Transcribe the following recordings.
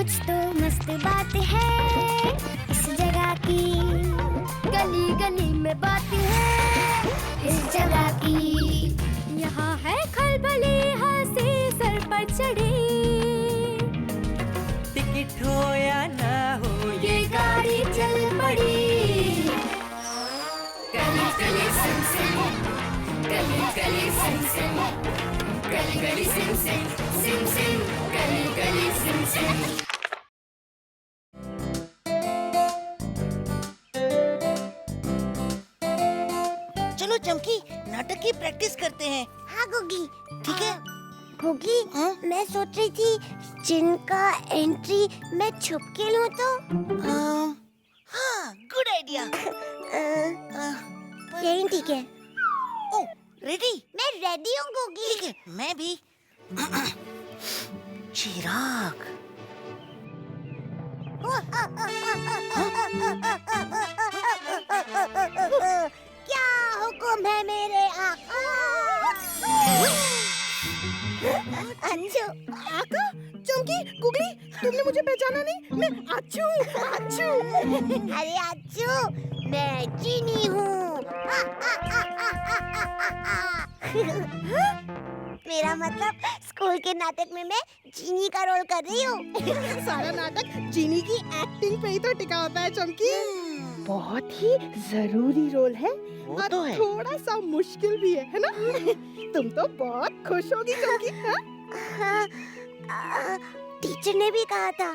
कुछ तो मस्त बात है इस जगह की, गली गली में बात है इस जगह की। यहाँ है खलबली हंसी सर पर चढ़ी, टिकट हो या ना हो ये गाड़ी चल पड़ी। गली Galli Sim Sim, Galli Galli Sim Sim, Galli Galli Sim SIM, SIM Sim, Galli Galli Sim SIM. चलो चमकी, नाटक की प्रैक्टिस करते हैं। हाँ गुगी, ठीक है। गुगी, मैं सोच रही थी जिनका एंट्री मैं छुप के लूं तो। हाँ, गुड आइडिया। यही ठीक है। ओ, रेडी? मैं रेडी हूँ गुगी। ठीक है, मैं भी। चिराग। क्या हुक्म है मेरे आका? अच्छू, आका, चमकी, गुगली, तुमने मुझे पहचाना नहीं? मैं अच्छू, अच्छू। अरे अच्छू, मैं चीनी हूँ। मेरा मतलब स्कूल के नाटक में मैं चीनी का रोल कर रही हूँ। सारा नाटक चीनी की एक्टिंग पे ही तो टिका होता है चमकी। बहुत ही जरूरी रोल है वो और तो है। थोड़ा सा मुश्किल भी है ना? तुम तो बहुत खुश होगी चमकी। हाँ? टीचर ने भी कहा था,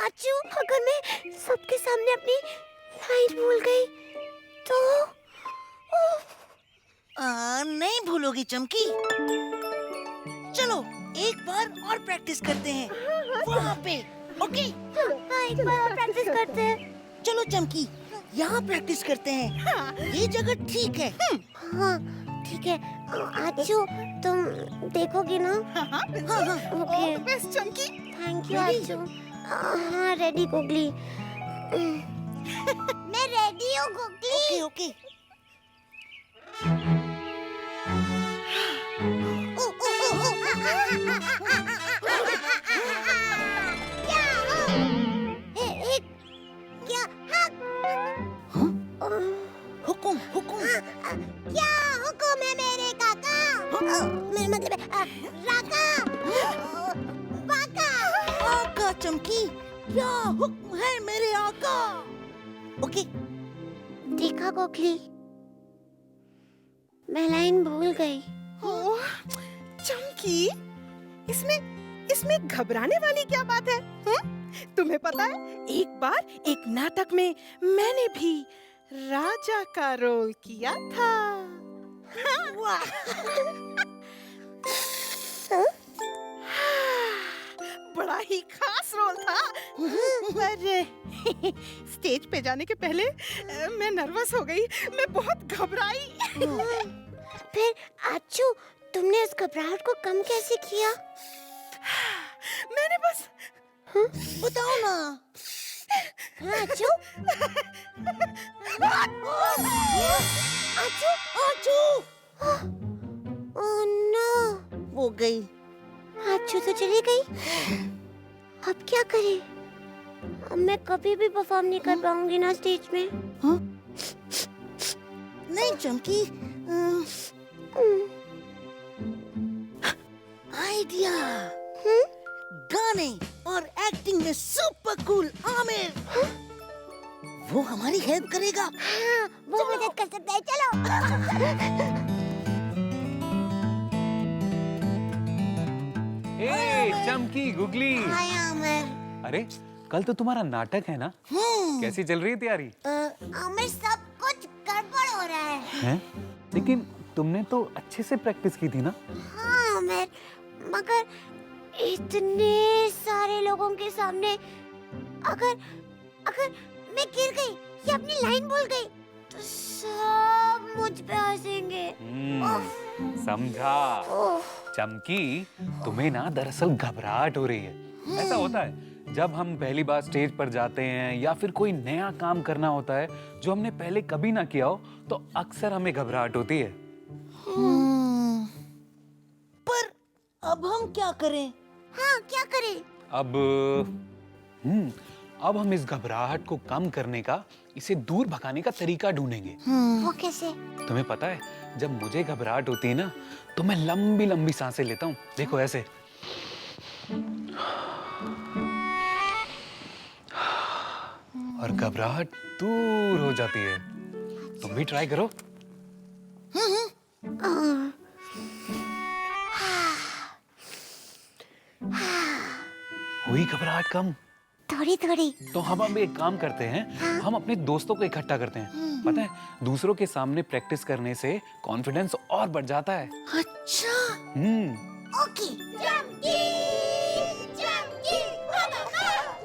अच्छू अगर मैं सबके सामने अपनी लाइन भूल गई तो नहीं भूलोगी चमकी। चलो एक बार और प्रैक्टिस करते हैं वहाँ पे। ओके, हाँ, एक बार और प्रैक्टिस करते हैं। चलो चमकी, यहाँ प्रैक्टिस करते हैं। ये जगह ठीक है। हाँ ठीक है। अच्छू तुम देखोगी ना? हाँ, okay, all the best Chamki. Thank you Achhu. हाँ रेडी गुगली। मैं रेडी हूँ गुगली। Okay okay. हुकुम हुकुम। क्या हुक्म है मेरे काका? मेरा मतलब है राका, वाका। आका चमकी, क्या हुक्म है मेरे आका? ओके। देखा गोखली, मैं लाइन भूल गई। ओह, चमकी, इसमें घबराने वाली क्या बात है? तुम्हें पता है, एक बार एक नाटक में मैंने भी राजा का रोल किया था। वाह। बड़ा ही खास रोल था। पर स्टेज पे जाने के पहले मैं नर्वस हो गई, मैं बहुत घबराई। फिर अच्छू तुमने उस घबराहट को कम कैसे किया? मैंने बस बताओ ना। हाँ, अच्छू अच्छू आजू। ओह नो, वो गई। अच्छू तो चली गई। अब क्या करें? अब मैं कभी भी परफॉर्म नहीं कर पाऊंगी ना स्टेज में। नहीं चमकी, आइडिया। गाने और एक्टिंग में सुपर कूल आमिर, वो हमारी हेल्प करेगा। हाँ, वो मदद कर सकता है। चलो। ए, चमकी, गुगली। हाय आमिर। अरे कल तो तुम्हारा नाटक है ना? कैसी चल रही है तैयारी? आमिर सब कुछ गड़बड़ हो रहा है। हैं? लेकिन तुमने तो अच्छे से प्रैक्टिस की थी ना? हाँ आमिर, मगर इतने सारे लोगों के सामने अगर अगर मैं गिर गई या अपनी लाइन भूल गई तो सब मुझ पे हंसेंगे। समझा। चमकी, तुम्हें ना दरअसल घबराहट हो रही है। ऐसा होता है जब हम पहली बार स्टेज पर जाते हैं या फिर कोई नया काम करना होता है जो हमने पहले कभी ना किया हो, तो अक्सर हमें घबराहट होती है। पर अब हम क्या करें? हाँ क्या करें? अब अब हम इस घबराहट को कम करने का, इसे दूर भगाने का तरीका ढूंढेंगे। वो कैसे? तुम्हें पता है, जब मुझे घबराहट होती है ना, तो मैं लंबी लंबी सांसें लेता हूँ। देखो ऐसे। और घबराहट दूर हो जाती है। तुम भी ट्राई करो। हुई घबराहट कम? थोड़ी थोड़ी। तो हम अब एक काम करते हैं, हम अपने दोस्तों को इकट्ठा करते हैं। पता है, दूसरों के सामने प्रैक्टिस करने से कॉन्फिडेंस और बढ़ जाता है। अच्छा। ओके। चमकी, चमकी,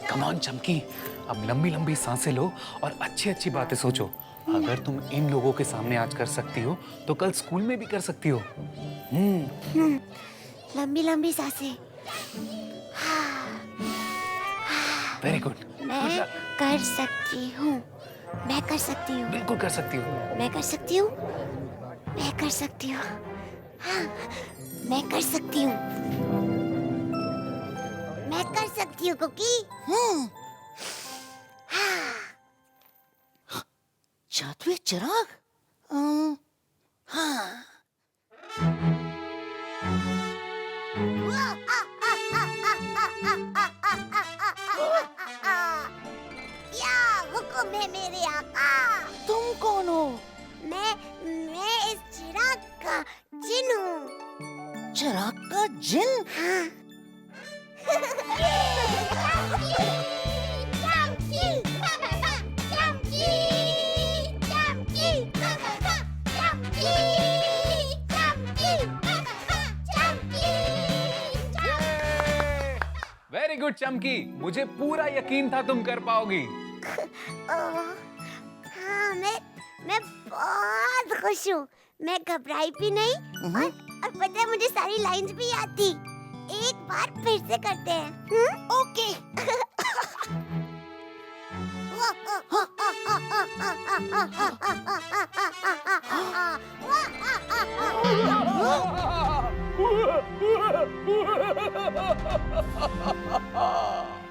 कम ऑन चमकी, अब लंबी लंबी सांसें लो और अच्छी अच्छी बातें सोचो। अगर तुम इन लोगों के सामने आज कर सकती हो, तो कल स्कूल में भी कर सकती हो। लंबी लंबी सांसें। Very good. मैं कर सकती हूँ। मैं कर सकती हूँ। बिल्कुल कर सकती हो। मैं कर सकती हूँ। मैं कर सकती हूँ। हाँ, मैं कर सकती हूँ। मैं कर सकती हूँ कुकी। जादुई चिराग। हाँ। क्या हुक्म है मेरे आका? तुम कौन हो? मैं इस चिराग का जिन हूँ। चिराग का जिन? हाँ। वेरी गुड चमकी, मुझे पूरा यकीन था तुम कर पाओगी। हाँ, मैं बहुत खुश हूँ। मैं घबराई भी नहीं और पता है मुझे सारी लाइंस भी आती। एक बार फिर से करते हैं। ओके।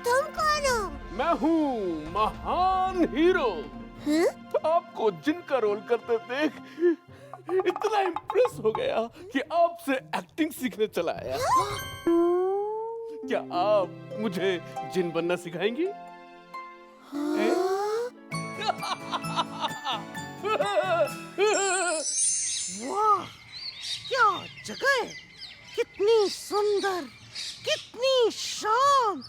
तुम कौन हो? मैं हूँ महान हीरो। आपको जिन का रोल करते देख इतना इम्प्रेस हो गया कि आपसे एक्टिंग सीखने चला आया। क्या आप मुझे जिन बनना सिखाएंगी? वाह, क्या जगह है! कितनी सुंदर, कितनी शांत।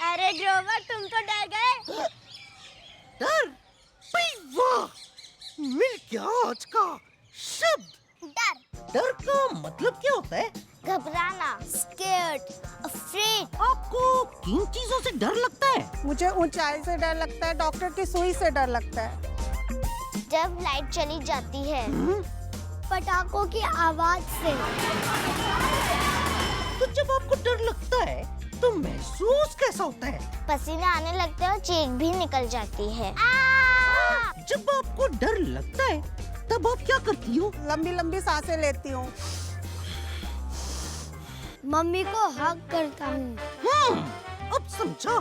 अरे ड्रोवर, तुम तो डर गए। डर? वाह, मिल गया आज का शब्द। डर का मतलब क्या होता है? घबराना, scared, afraid। आपको किन चीजों से डर लगता है? मुझे ऊंचाई से डर लगता है, डॉक्टर की सुई से डर लगता है। जब लाइट चली जाती है, पटाखों की आवाज से। तो जब आपको डर लगता है तो महसूस कैसा होता है? पसीना आने लगता है और चीख भी निकल जाती है। जब आपको डर लगता है तब आप क्या करती हो? लंबी लंबी सांसें लेती हूँ। मम्मी को हग करता हूँ। अब समझा।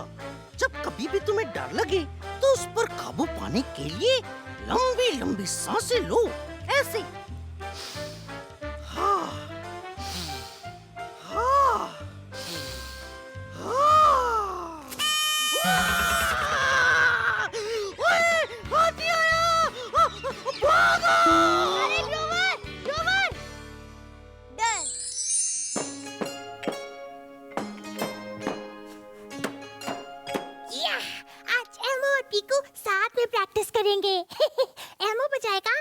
जब कभी भी तुम्हें डर लगे तो उस पर काबू पाने के लिए लंबी लंबी सांसें लो, ऐसे। हाँ, हाँ, हाँ। ओए, हाथी आया! भागो! अरे ड्रोवर, ड्रोवर! डर। या, आज एमो और पीकू साथ में प्रैक्टिस करेंगे। एमो बजाएगा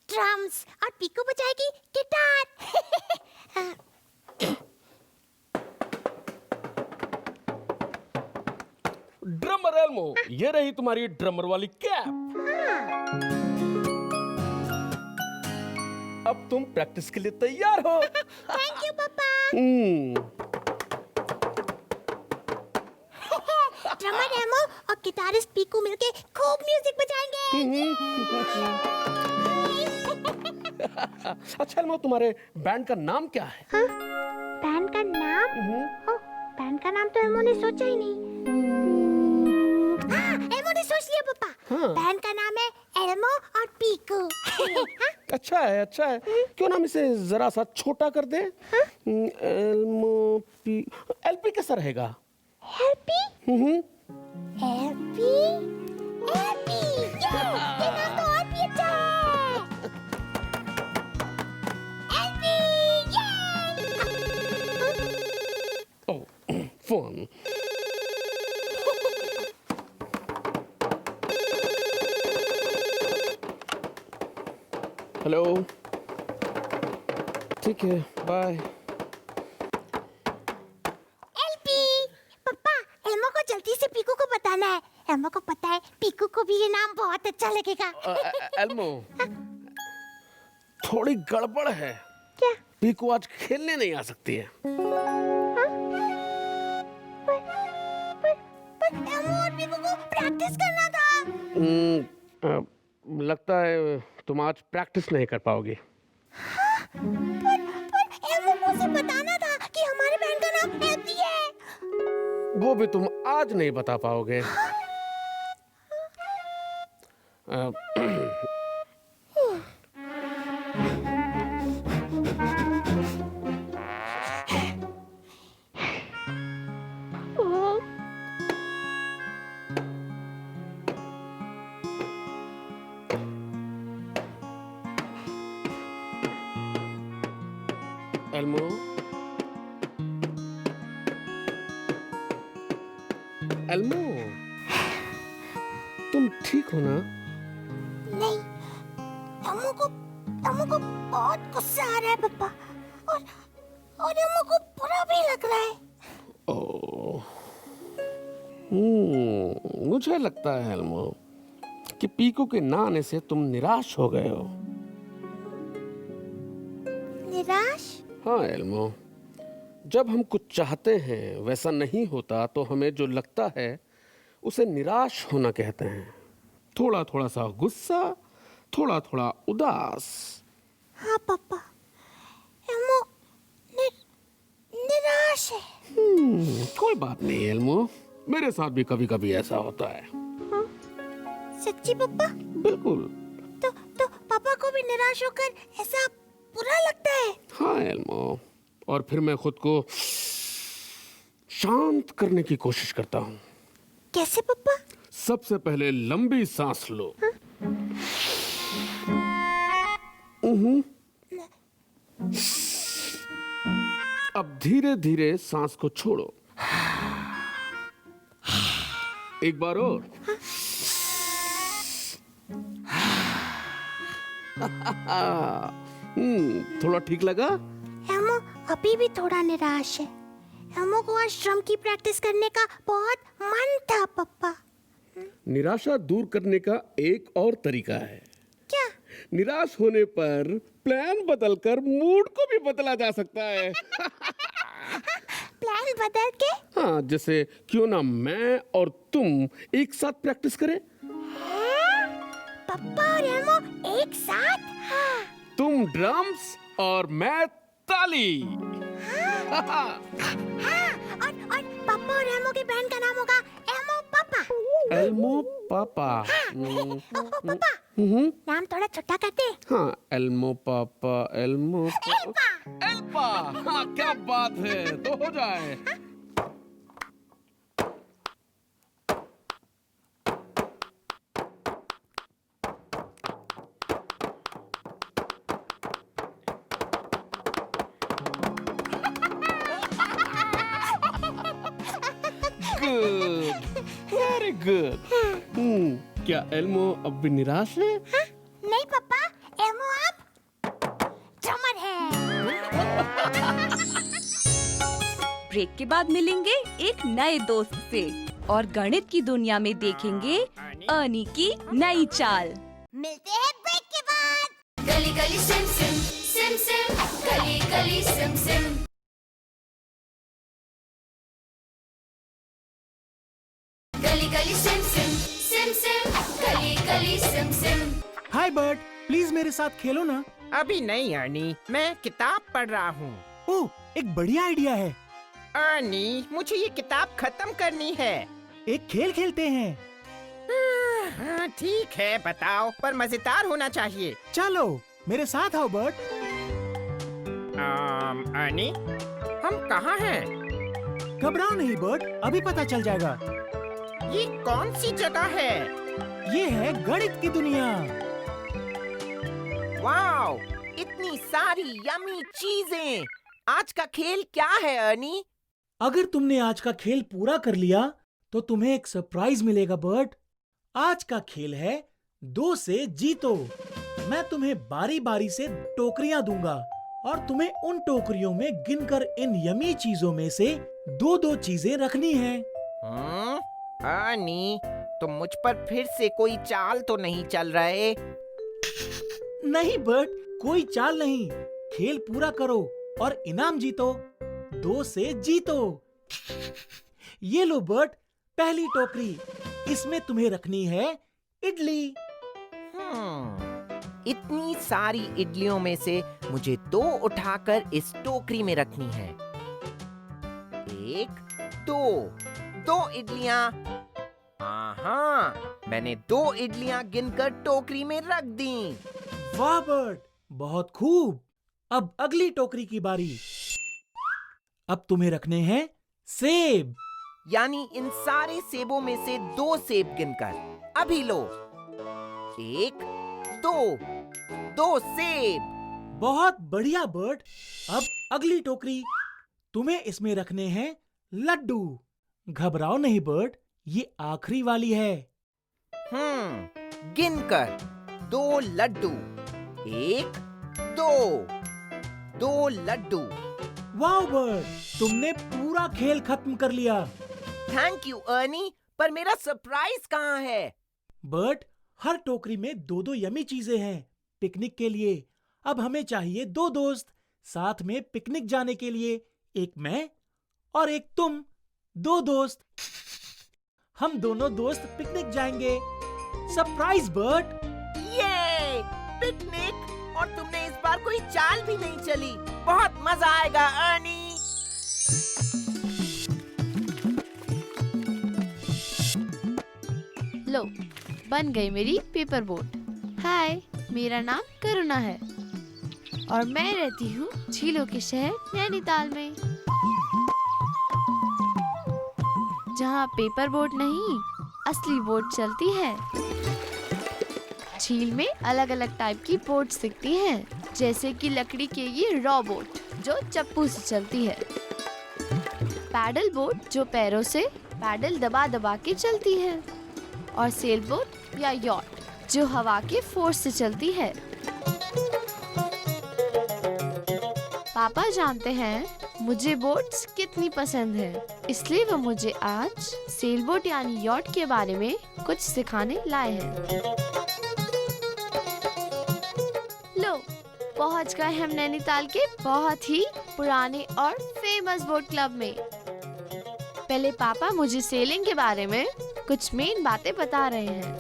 ड्रम्स और पीकू बजाएगी गिटार। ड्रमर एल्मो, ये रही तुम्हारी ड्रमर वाली कैप। अब तुम प्रैक्टिस के लिए तैयार हो। थैंक यू पापा। हम्म। ड्रमर एमो और गिटारिस्ट पीकू मिलके खूब म्यूजिक बजाएंगे। अच्छा एल्मो, तुम्हारे बैंड का नाम क्या है? हाँ? बैंड का नाम? ओह, बैंड का नाम तो एल्मो ने सोचा ही नहीं। हाँ, एल्मो ने सोच लिया पापा। हाँ। बैंड का नाम है एल्मो और पीकू। हाँ? अच्छा है, अच्छा है। क्यों नाम इसे जरा सा छोटा कर दे? एल्मो पी, एलपी कैसा रहेगा? हैप्पी? हम्म। हैप्पी? हैप्पी! ये नाम तो और भी अच्छा है। हैप्पी! ओह, फोन। हेलो। ठीक है, बाय। एलपी! पापा, एल्मो को जल्दी से पीकू को बताना है। एल्मो को पता है पीकू को भी ये नाम बहुत अच्छा लगेगा। एल्मो, थोड़ी गड़बड़ है। क्या? पीकू आज खेलने नहीं आ सकती है। पर एल्मो और पीकू को प्रैक्टिस करना था। लगता है तुम आज प्रैक्टिस नहीं कर पाओगे। पर एल्मो को उसे बताना था कि हमारे बैंड का नाम हैप्पी है। वो भी तुम आज नहीं बता पाओगे। एल्मो, एल्मो, तुम ठीक हो ना? नहीं, एल्मो को बहुत गुस्सा आ रहा है पापा, और एल्मो को बुरा भी लग रहा है। ओह, मुझे लगता है एल्मो कि पीकू के ना आने से तुम निराश हो गए हो। निराश? हाँ एल्मो, जब हम कुछ चाहते हैं वैसा नहीं होता तो हमें जो लगता है उसे निराश होना कहते हैं। थोड़ा थोड़ा सा गुस्सा, थोड़ा थोड़ा उदास। हाँ पापा, एल्मो निराश है। कोई बात नहीं एल्मो, मेरे साथ भी कभी कभी ऐसा होता है। सच्ची पापा? बिल्कुल। तो पापा को भी निराश होकर ऐसा बुरा लगता है? हाँ एल्मो, और फिर मैं खुद को शांत करने की कोशिश करता हूँ। कैसे पापा? सबसे पहले लंबी सांस लो। अब धीरे धीरे सांस को छोड़ो। एक बार और। थोड़ा ठीक लगा? एल्मो अभी भी थोड़ा निराश है। एल्मो को आज ड्रम की प्रैक्टिस करने का बहुत मन था पापा। निराशा दूर करने का एक और तरीका है। क्या? निराश होने पर प्लान बदलकर मूड को भी बदला जा सकता है। प्लान बदल के? हाँ, जैसे क्यों ना मैं और तुम एक साथ प्रैक्टिस करें? पापा और एल्मो एक साथ? हाँ। तुम ड्रम्स और मैं ताली। हाँ, और पापा और एल्मो के बैंड का नाम होगा एल्मो पापा। एल्मो पापा। पापा, नाम थोड़ा छोटा करते हैं। हाँ, एल्मो पापा, एल्मो एल्पा। एल्पा। हाँ, क्या बात है, तो हो जाए। Good, very good. क्या एल्मो अब भी निराश है? नहीं पापा, एल्मो अब ड्रमर है। ब्रेक के बाद मिलेंगे एक नए दोस्त से और गणित की दुनिया में देखेंगे अर्नी की नई चाल। मिलते हैं ब्रेक के बाद। गली Galli Sim SIM SIM Sim, Galli Galli Sim Sim. Galli Galli Sim SIM SIM Sim Galli Galli Sim Sim. Hi Bert, please मेरे साथ खेलो ना। अभी नहीं अर्नी, मैं किताब पढ़ रहा हूँ। ओह, एक बढ़िया आइडिया है। अर्नी, मुझे ये किताब खत्म करनी है। एक खेल खेलते हैं। हाँ ठीक है, बताओ, पर मजेदार होना चाहिए। चलो मेरे साथ आओ बर्ट। अर्नी, हम कहाँ हैं? घबराओ नहीं बर्ट, अभी पता चल जाएगा। ये कौन सी जगह है? ये है गणित की दुनिया। वाओ, इतनी सारी यमी चीजें। आज का खेल क्या है अर्नी? अगर तुमने आज का खेल पूरा कर लिया तो तुम्हें एक सरप्राइज मिलेगा बर्ट। आज का खेल है 2 से जीतो। मैं तुम्हें बारी बारी से टोकरियां दूंगा और तुम्हें उन टोकरियों में गिनकर इन यमी चीजों में से 2-2 चीजें रखनी है। अर्नी, तुम मुझ पर फिर से कोई चाल तो नहीं चल रहे? नहीं बर्ट, कोई चाल नहीं। खेल पूरा करो और इनाम जीतो। 2 से जीतो। ये लो बर्ट, पहली टोकरी। इसमें तुम्हें रखनी है इडली। इतनी सारी इडलियों में से मुझे 2 उठाकर इस टोकरी में रखनी है। 1, 2 इडलियां। मैंने 2 इडलियां गिनकर टोकरी में रख दी। वाह बर्ट, बहुत खूब। अब अगली टोकरी की बारी। अब तुम्हें रखने हैं सेब। यानी इन सारे सेबों में से 2 सेब गिनकर। अभी लो। 1, 2 सेब। बहुत बढ़िया बर्ट। अब अगली टोकरी। तुम्हें इसमें रखने हैं लड्डू। घबराओ नहीं बर्ट, ये आखिरी वाली है। गिनकर 2 लड्डू। 1, 2 लड्डू। वाह बर्ट, तुमने पूरा खेल खत्म कर लिया। थैंक यू अर्नी, पर मेरा सरप्राइज कहाँ है? बर्ट, हर टोकरी में 2-2 यमी चीजें हैं पिकनिक के लिए। अब हमें चाहिए 2 दोस्त साथ में पिकनिक जाने के लिए। एक मैं और एक तुम। 2 दोस्त। हम दोनों दोस्त पिकनिक जाएंगे। Surprise Burt. ये पिकनिक, और तुमने इस बार कोई चाल भी नहीं चली। बहुत मजा आएगा अर्नी। लो, बन गई मेरी पेपर बोट। हाय, मेरा नाम करुणा है और मैं रहती हूँ झीलों के शहर नैनीताल में, जहाँ पेपर बोट नहीं, असली बोट चलती है। झील में अलग अलग टाइप की बोट दिखती हैं, जैसे कि लकड़ी के ये रॉ बोट जो चप्पू से चलती है, पैडल बोट जो पैरों से पैडल दबा दबा के चलती है, और सेल बोट या यॉट जो हवा के फोर्स से चलती है। पापा जानते हैं मुझे बोट्स कितनी पसंद है, इसलिए वो मुझे आज सेल बोट यानी यॉट के बारे में कुछ सिखाने लाए हैं। लो, पहुंच गए हम नैनीताल के बहुत ही पुराने और फेमस बोट क्लब में। पहले पापा मुझे सेलिंग के बारे में कुछ मेन बातें बता रहे हैं,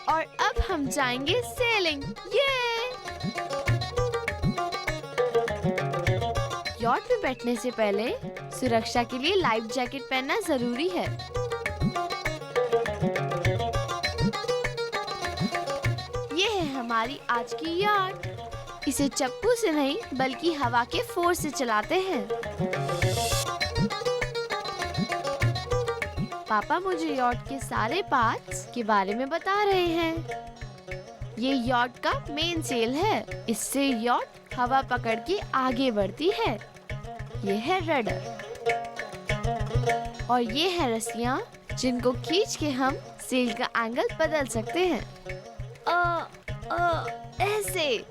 और अब हम जाएंगे सेलिंग। ये यॉट पे बैठने से पहले सुरक्षा के लिए लाइफ जैकेट पहनना जरूरी है। ये है हमारी आज की यॉट। इसे चप्पू से नहीं बल्कि हवा के फोर्स से चलाते हैं। पापा मुझे यॉट के सारे पार्ट्स के बारे में बता रहे हैं। ये यॉट का मेन सेल है, इससे यॉट हवा पकड़ के आगे बढ़ती है। ये है रडर, और ये है रस्सियाँ जिनको खींच के हम सेल का एंगल बदल सकते हैं। ऐसे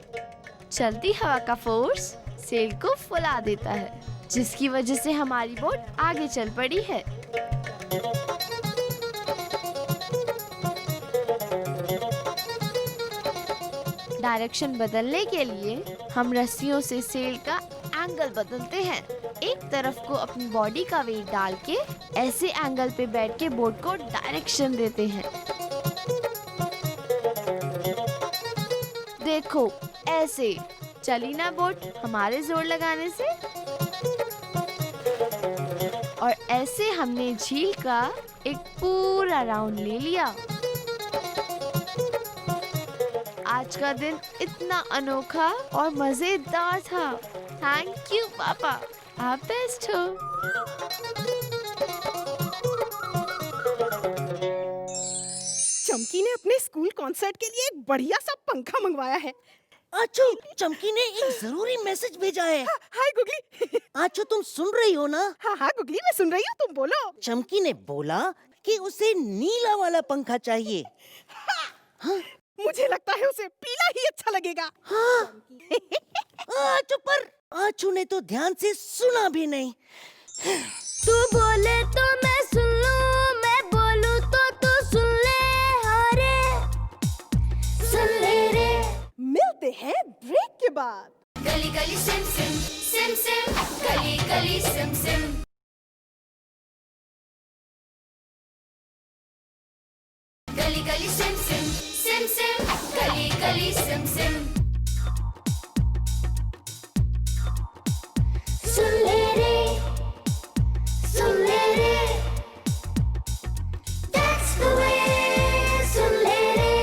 चलती हवा का फोर्स सेल को फुला देता है, जिसकी वजह से हमारी बोट आगे चल पड़ी है। डायरेक्शन बदलने के लिए हम रस्सियों से सेल का एंगल बदलते हैं। एक तरफ को अपनी बॉडी का वेट डाल के ऐसे एंगल पे बैठ के बोट को डायरेक्शन देते हैं। देखो ऐसे चली ना बोट हमारे जोर लगाने से। और ऐसे हमने झील का एक पूरा राउंड ले लिया। आज का दिन इतना अनोखा और मजेदार था। थैंक यू पापा, आप बेस्ट हो। चमकी ने अपने स्कूल कॉन्सर्ट के लिए एक बढ़िया सा पंखा मंगवाया है। आचू, चमकी ने एक जरूरी मैसेज भेजा है। हाय गुगली। आचू, तुम सुन रही हो ना? हाँ हाँ गुगली, मैं सुन रही हूँ, तुम बोलो। चमकी ने बोला कि उसे नीला वाला पंखा चाहिए। हाँ? मुझे लगता है उसे पीला ही अच्छा लगेगा। हाँ। आचू, पर आचू ने तो ध्यान से सुना भी नहीं। तू बोले तो मैं सुन लूं, मैं बोलूं तो तू सुन ले। अरे सुन ले रे। मिलते हैं ब्रेक के बाद। गली Galli Sim SIM SIM Sim, Galli Galli Sim Sim. Galli Galli Sim SIM SIM Sim, Galli Galli Sim SIM. सुन ले रे, सुन ले रे। That's the way, सुन ले रे।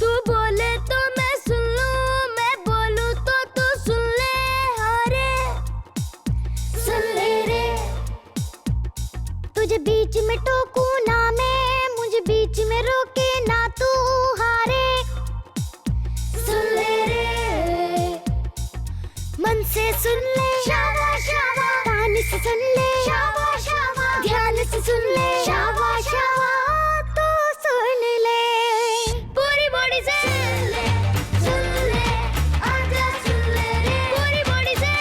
तू बोले तो मैं सुन लूं, मैं बोलूं तो तू सुन ले। अरे सुन ले रे। तुझे बीच में टोकूं ना मैं, मुझे बीच में रोके ना तू हारे। सुन ले रे, मन से सुन ले। शावा शावा, कान से सुन ले। शावा शावा, ध्यान से सुन ले। शावा शावा, तो सुन ले। पूरी बॉडी से सुन ले, सुन ले। आजा सुन ले रे। पूरी बॉडी से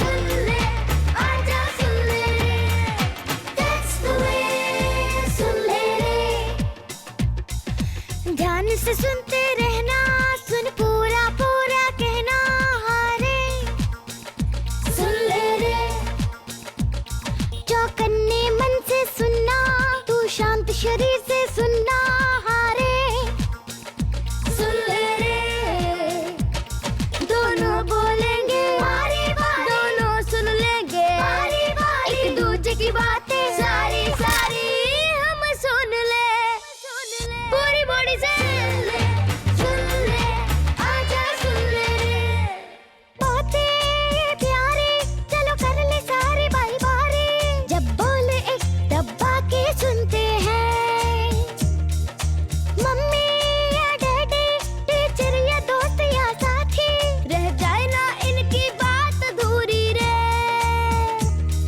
सुन ले, आजा सुन ले रे। That's the way, सुन ले रे। ध्यान से सुनते रहना, सुन पूरा पूरा कहना। हारे सुन ले रे। चौकन्ने मन से सुनना, तू शांत शरीर से सुनना। हारे सुन ले रे। दोनों बोलेंगे बारी बारी, दोनों सुन लेंगे बारी बारी। एक दूजे की बातें सारी सारी हम सुन ले। पूरी बॉडी से सुन ले, आजा सुन ले रे। बातें प्यारी, चलो कर ले सारी बारी बारी। जब बोले एक दबा के सुनते हैं। मम्मी या डैडी, टीचर या दोस्त या साथी, रह जाए ना इनकी बात अधूरी रे।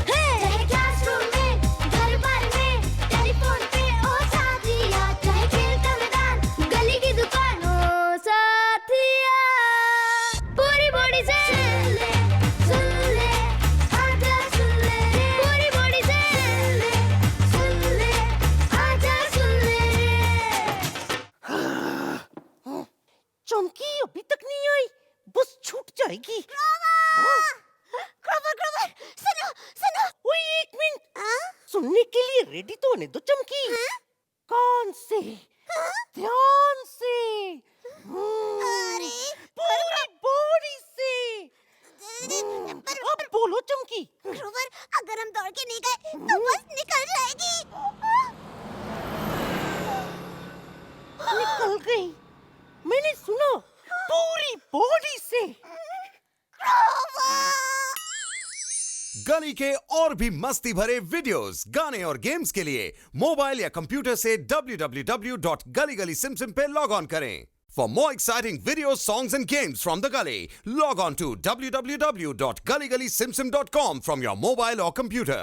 चाहे क्लासरूम में, घर बार में, टेलीफोन पे ओ साथिया, चाहे खेल का मैदान, गली की दुकान ओ साथिया। पूरी बॉडी से सुन ले, आजा सुन ले रे। पूरी बॉडी से सुन ले, आजा सुन ले रे। चमकी अभी तक नहीं आई, बस छूट जाएगी। क्रोवर क्रोवर, सुनो सुनो। ओए, एक मिनट। सुनने के लिए रेडी तो होने दो चमकी। कान से, ध्यान से, पूरी बॉडी से। अब बोलो चमकी। क्रोवर, अगर हम दौड़ के नहीं गए तो बस निकल जाएगी। निकल गई, मैंने सुना, पूरी बॉडी से। गली के और भी मस्ती भरे वीडियोस, गाने और गेम्स के लिए मोबाइल या कंप्यूटर से www.galigalisimsim पे लॉग ऑन करें। For more exciting videos, songs and games from the Gully, log on to www.galigalisimsim.com from your mobile or computer.